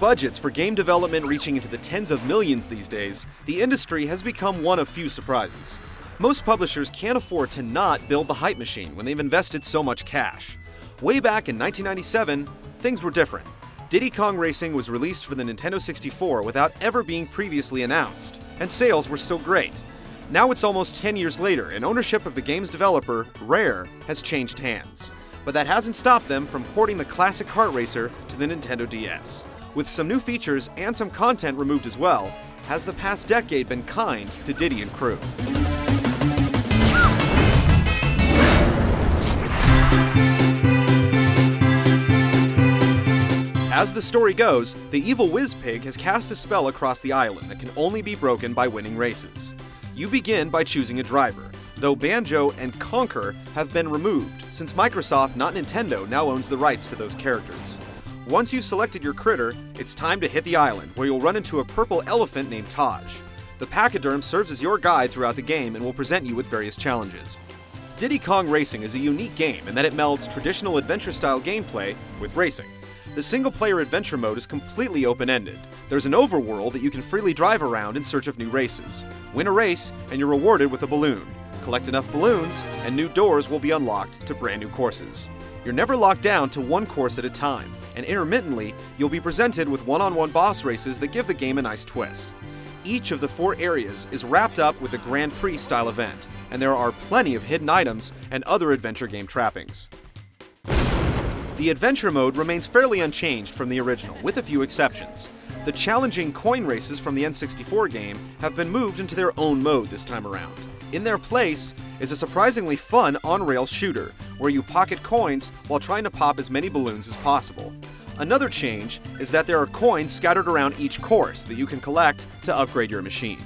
budgets for game development reaching into the tens of millions these days, the industry has become one of few surprises. Most publishers can't afford to not build the hype machine when they've invested so much cash. Way back in 1997, things were different. Diddy Kong Racing was released for the Nintendo 64 without ever being previously announced, and sales were still great. Now it's almost 10 years later, and ownership of the game's developer, Rare, has changed hands. But that hasn't stopped them from porting the classic kart racer to the Nintendo DS. With some new features and some content removed as well, has the past decade been kind to Diddy and crew? As the story goes, the evil Whiz-Pig has cast a spell across the island that can only be broken by winning races. You begin by choosing a driver, though Banjo and Conker have been removed, since Microsoft, not Nintendo, now owns the rights to those characters. Once you've selected your critter, it's time to hit the island, where you'll run into a purple elephant named Taj. The pachyderm serves as your guide throughout the game and will present you with various challenges. Diddy Kong Racing is a unique game in that it melds traditional adventure-style gameplay with racing. The single-player adventure mode is completely open-ended. There's an overworld that you can freely drive around in search of new races. Win a race, and you're rewarded with a balloon. Collect enough balloons, and new doors will be unlocked to brand new courses. You're never locked down to one course at a time, and intermittently, you'll be presented with one-on-one boss races that give the game a nice twist. Each of the 4 areas is wrapped up with a Grand Prix-style event, and there are plenty of hidden items and other adventure game trappings. The adventure mode remains fairly unchanged from the original, with a few exceptions. The challenging coin races from the N64 game have been moved into their own mode this time around. In their place is a surprisingly fun on-rails shooter, where you pocket coins while trying to pop as many balloons as possible. Another change is that there are coins scattered around each course that you can collect to upgrade your machine.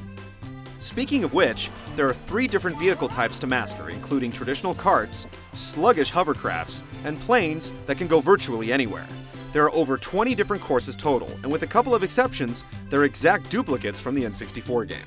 Speaking of which, there are 3 different vehicle types to master, including traditional karts, sluggish hovercrafts, and planes that can go virtually anywhere. There are over 20 different courses total, and with a couple of exceptions, they're exact duplicates from the N64 game.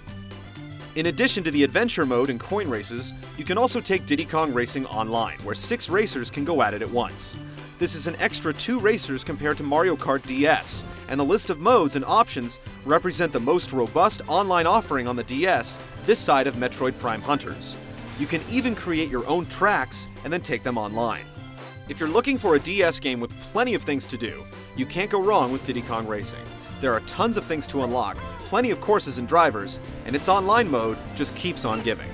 In addition to the adventure mode and coin races, you can also take Diddy Kong Racing online, where 6 racers can go at it at once. This is an extra 2 racers compared to Mario Kart DS, and the list of modes and options represent the most robust online offering on the DS this side of Metroid Prime Hunters. You can even create your own tracks and then take them online. If you're looking for a DS game with plenty of things to do, you can't go wrong with Diddy Kong Racing. There are tons of things to unlock, plenty of courses and drivers, and its online mode just keeps on giving.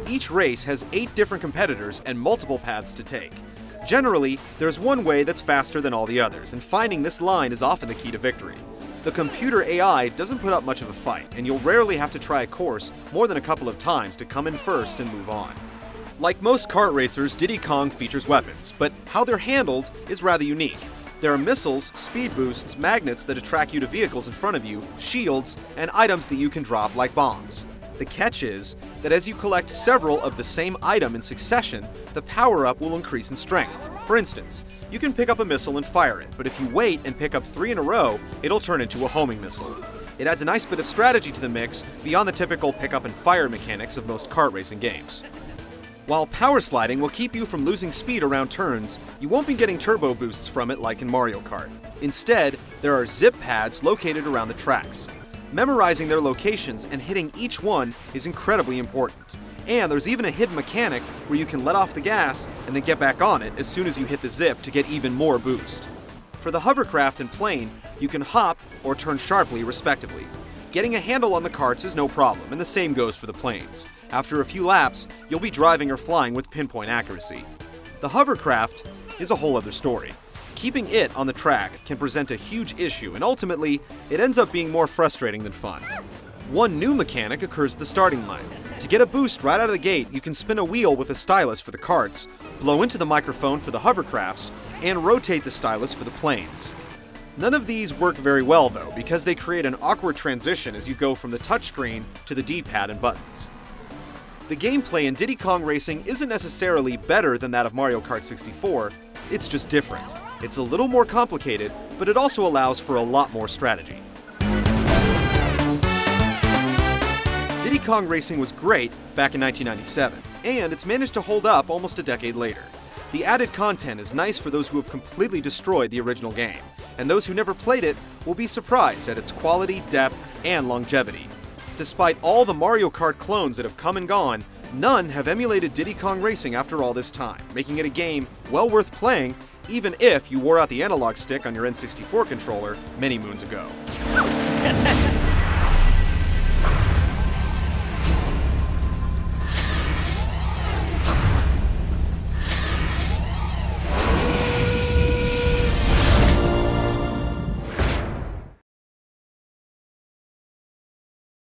Each race has 8 different competitors and multiple paths to take. Generally, there's one way that's faster than all the others, and finding this line is often the key to victory. The computer AI doesn't put up much of a fight, and you'll rarely have to try a course more than a couple of times to come in first and move on. Like most kart racers, Diddy Kong features weapons, but how they're handled is rather unique. There are missiles, speed boosts, magnets that attract you to vehicles in front of you, shields, and items that you can drop like bombs. The catch is that as you collect several of the same item in succession, the power-up will increase in strength. For instance, you can pick up a missile and fire it, but if you wait and pick up 3 in a row, it'll turn into a homing missile. It adds a nice bit of strategy to the mix beyond the typical pick up and fire mechanics of most kart racing games. While power sliding will keep you from losing speed around turns, you won't be getting turbo boosts from it like in Mario Kart. Instead, there are zip pads located around the tracks. Memorizing their locations and hitting each one is incredibly important. And there's even a hidden mechanic where you can let off the gas and then get back on it as soon as you hit the zip to get even more boost. For the hovercraft and plane, you can hop or turn sharply respectively. Getting a handle on the karts is no problem, and the same goes for the planes. After a few laps, you'll be driving or flying with pinpoint accuracy. The hovercraft is a whole other story. Keeping it on the track can present a huge issue, and ultimately, it ends up being more frustrating than fun. One new mechanic occurs at the starting line. To get a boost right out of the gate, you can spin a wheel with a stylus for the karts, blow into the microphone for the hovercrafts, and rotate the stylus for the planes. None of these work very well though, because they create an awkward transition as you go from the touchscreen to the D-pad and buttons. The gameplay in Diddy Kong Racing isn't necessarily better than that of Mario Kart 64, it's just different. It's a little more complicated, but it also allows for a lot more strategy. Diddy Diddy Kong Racing was great back in 1997, and it's managed to hold up almost a decade later. The added content is nice for those who have completely destroyed the original game, and those who never played it will be surprised at its quality, depth, and longevity. Despite all the Mario Kart clones that have come and gone, none have emulated Diddy Kong Racing after all this time, making it a game well worth playing, even if you wore out the analog stick on your N64 controller many moons ago.